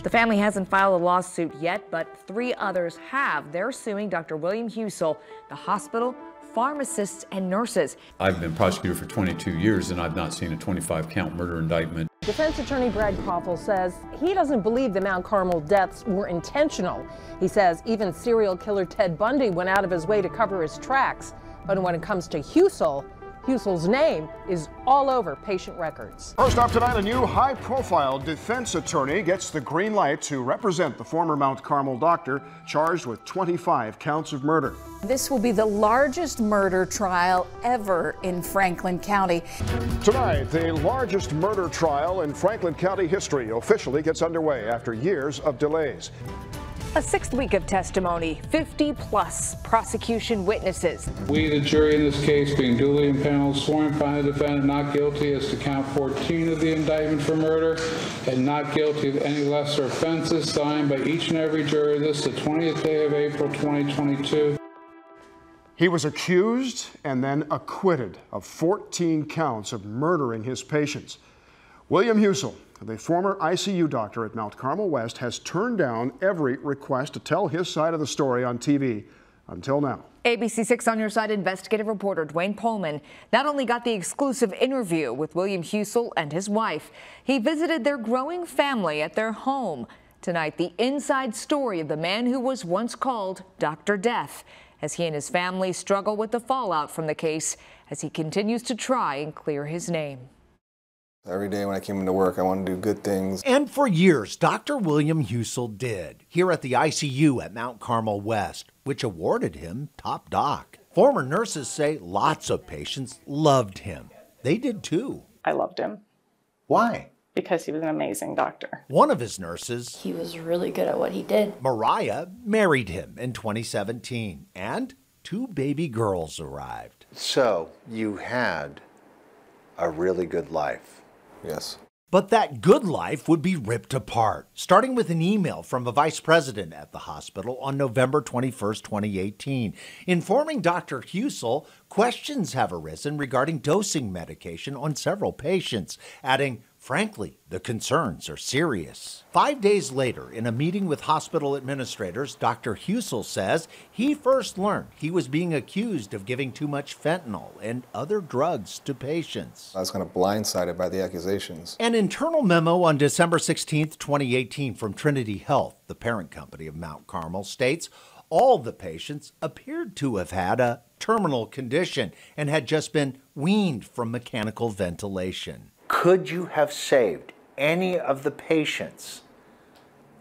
The family hasn't filed a lawsuit yet, but 3 others have. They're suing Dr. William Husel, the hospital, pharmacists, and nurses. I've been prosecutor for 22 years, and I've not seen a 25-count murder indictment. Defense attorney Brad Koffel says he doesn't believe the Mount Carmel deaths were intentional. He says even serial killer Ted Bundy went out of his way to cover his tracks. But when it comes to Husel's name is all over patient records. First up tonight, a new high-profile defense attorney gets the green light to represent the former Mount Carmel doctor charged with 25 counts of murder. This will be the largest murder trial ever in Franklin County. Tonight, the largest murder trial in Franklin County history officially gets underway after years of delays. A 6th week of testimony, 50+ prosecution witnesses. We, the jury in this case, being duly impaneled, sworn to find the defendant not guilty as to count 14 of the indictment for murder and not guilty of any lesser offenses, signed by each and every jury this the 20th day of April 2022. He was accused and then acquitted of 14 counts of murdering his patients. William Husel, the former ICU doctor at Mount Carmel West, has turned down every request to tell his side of the story on TV until now. ABC 6 On Your Side investigative reporter Dwayne Pohlman not only got the exclusive interview with William Husel and his wife, he visited their growing family at their home. Tonight, the inside story of the man who was once called Dr. Death, as he and his family struggle with the fallout from the case as he continues to try and clear his name. Every day when I came into work, I wanted to do good things. And for years, Dr. William Husel did, here at the ICU at Mount Carmel West, which awarded him top doc. Former nurses say lots of patients loved him. They did too. I loved him. Why? Because he was an amazing doctor. One of his nurses, he was really good at what he did. Mariah, married him in 2017, and 2 baby girls arrived. So you had a really good life. Yes. But that good life would be ripped apart, starting with an email from a vice president at the hospital on November 21st, 2018, informing Dr. Husel questions have arisen regarding dosing medication on several patients, adding, "Frankly, the concerns are serious." 5 days later, in a meeting with hospital administrators, Dr. Husel says he first learned he was being accused of giving too much fentanyl and other drugs to patients. I was kind of blindsided by the accusations. An internal memo on December 16th, 2018 from Trinity Health, the parent company of Mount Carmel, states all the patients appeared to have had a terminal condition and had just been weaned from mechanical ventilation. Could you have saved any of the patients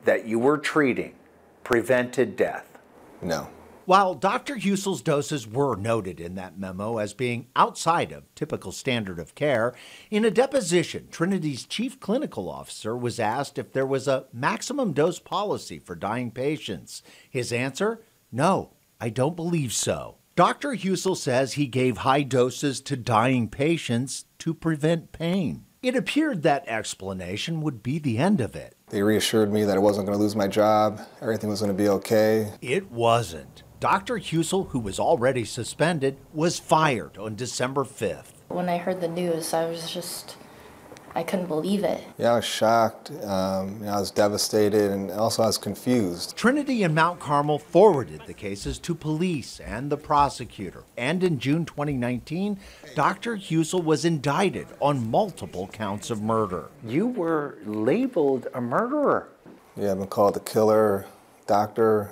that you were treating, prevented death? No. While Dr. Husel's doses were noted in that memo as being outside of typical standard of care, in a deposition, Trinity's chief clinical officer was asked if there was a maximum dose policy for dying patients. His answer? No, I don't believe so. Dr. Husel says he gave high doses to dying patients to prevent pain. It appeared that explanation would be the end of it. They reassured me that I wasn't going to lose my job, everything was going to be okay. It wasn't. Dr. Husel, who was already suspended, was fired on December 5th. When I heard the news, I couldn't believe it. Yeah, I was shocked, I was devastated, and also I was confused. Trinity and Mount Carmel forwarded the cases to police and the prosecutor. And in June 2019, Dr. Husel was indicted on multiple counts of murder. You were labeled a murderer. Yeah, I've been called the killer, doctor,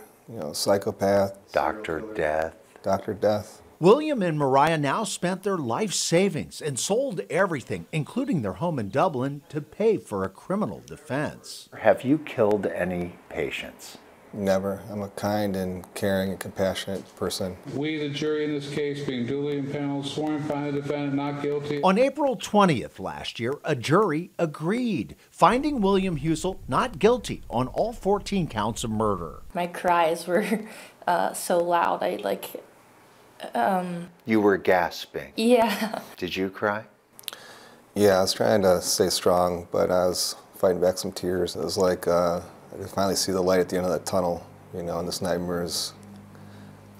psychopath. Dr. Death. Dr. Death. William and Mariah now spent their life savings and sold everything, including their home in Dublin, to pay for a criminal defense. Have you killed any patients? Never. I'm a kind and caring and compassionate person. We, the jury in this case, being duly impaneled, sworn to find the defendant not guilty. On April 20th last year, a jury agreed, finding William Husel not guilty on all 14 counts of murder. My cries were so loud. You were gasping. Yeah. Did you cry? Yeah, I was trying to stay strong, but I was fighting back some tears. It was like I could finally see the light at the end of that tunnel, and this nightmare is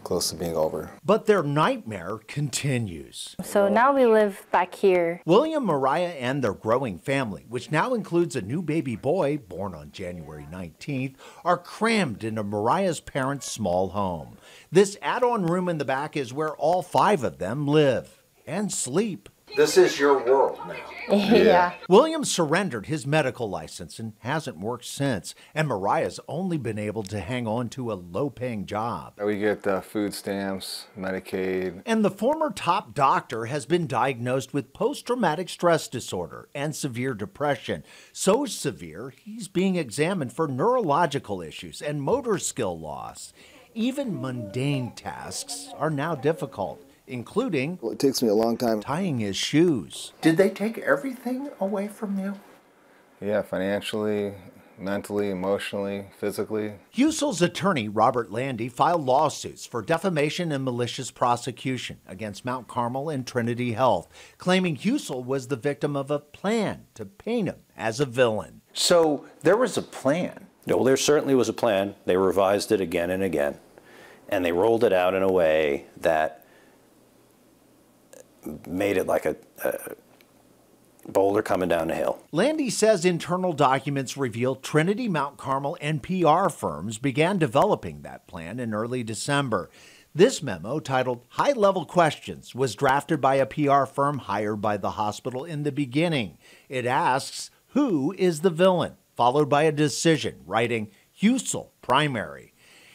close to being over. But their nightmare continues. So now we live back here. William, Mariah, and their growing family, which now includes a new baby boy born on January 19th, are crammed into Mariah's parents' small home. This add-on room in the back is where all 5 of them live and sleep. This is your world now. Yeah. William surrendered his medical license and hasn't worked since, and Mariah's only been able to hang on to a low-paying job. We get food stamps, Medicaid. And the former top doctor has been diagnosed with post-traumatic stress disorder and severe depression. So severe, he's being examined for neurological issues and motor skill loss. Even mundane tasks are now difficult, including It takes me a long time. tying his shoes. Did they take everything away from you? Yeah, financially, mentally, emotionally, physically. Husel's attorney, Robert Landy, filed lawsuits for defamation and malicious prosecution against Mount Carmel and Trinity Health, claiming Husel was the victim of a plan to paint him as a villain. So there was a plan. No, there certainly was a plan. They revised it again and again, and they rolled it out in a way that made it like a boulder coming down the hill. Landy says internal documents reveal Trinity, Mount Carmel, and PR firms began developing that plan in early December. This memo, titled High-Level Questions, was drafted by a PR firm hired by the hospital in the beginning. It asks, who is the villain? Followed by a decision, writing, Husel, primary.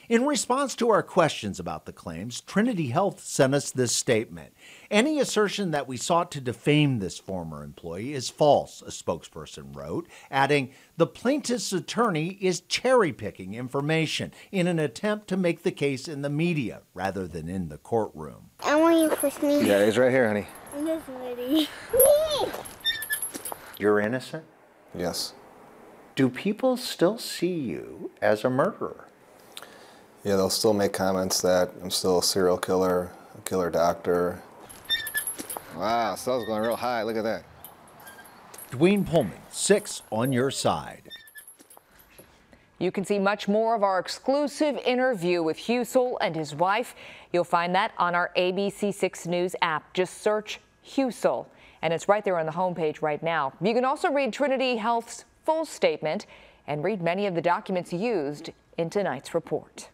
In response to our questions about the claims, Trinity Health sent us this statement. Any assertion that we sought to defame this former employee is false, a spokesperson wrote, adding, the plaintiff's attorney is cherry-picking information in an attempt to make the case in the media rather than in the courtroom. I want you to push me. Yeah, he's right here, honey. I'm just ready. You're innocent? Yes. Do people still see you as a murderer? Yeah, they'll still make comments that I'm still a serial killer, a killer doctor. Wow, stuff's going real high. Look at that. Dwayne Pullman, 6 on your side. You can see much more of our exclusive interview with Husel and his wife. You'll find that on our ABC6 News app. Just search Husel, and it's right there on the homepage right now. You can also read Trinity Health's full statement and read many of the documents used in tonight's report.